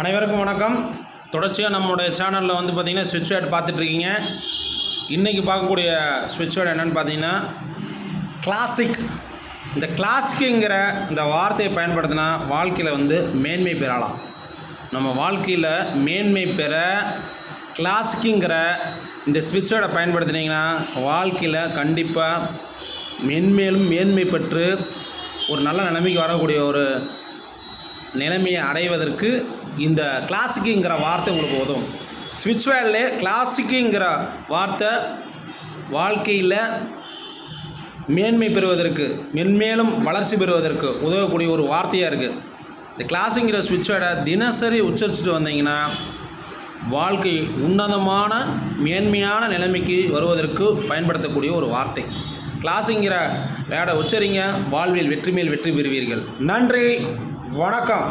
அனைவருக்கும் வணக்கம். தொடர்ச்சியாக நம்மளுடைய சேனலில் வந்து பார்த்திங்கன்னா ஸ்விட்ச் வேர்டு பார்த்துட்ருக்கீங்க. இன்றைக்கி பார்க்கக்கூடிய ஸ்விட்ச் வேர்டு என்னென்னு பார்த்தீங்கன்னா கிளாசிக். இந்த கிளாசிக்குங்கிற இந்த வார்த்தையை பயன்படுத்தினா வாழ்க்கையில் வந்து மேன்மை பெறலாம். நம்ம வாழ்க்கையில் மேன்மை பெற கிளாசிக்குங்கிற இந்த ஸ்விட்ச் வேர்டை பயன்படுத்தினீங்கன்னா வாழ்க்கையில் கண்டிப்பாக மென்மேலும் மேன்மை பெற்று ஒரு நல்ல நிலைமைக்கு வரக்கூடிய ஒரு நிலைமையை அடைவதற்கு இந்த கிளாசிக்குங்கிற வார்த்தை உங்களுக்கு உதவும். ஸ்விட்ச் வேர்டிலே கிளாசிக்குங்கிற வார்த்தை வாழ்க்கையில் மேன்மை பெறுவதற்கு மென்மேலும் வளர்ச்சி பெறுவதற்கு உதவக்கூடிய ஒரு வார்த்தையாக இருக்குது. இந்த கிளாசிக்குங்கிற ஸ்விட்ச் வேர்டை தினசரி உச்சரிச்சுட்டு வந்தீங்கன்னா வாழ்க்கை உன்னதமான மேன்மையான நிலைமைக்கு வருவதற்கு பயன்படுத்தக்கூடிய ஒரு வார்த்தை. கிளாசிக்குங்கிற வேர்டை உச்சரிங்க, வாழ்வில் வெற்றி மேல் வெற்றி பெறுவீர்கள். நன்றி, வணக்கம்.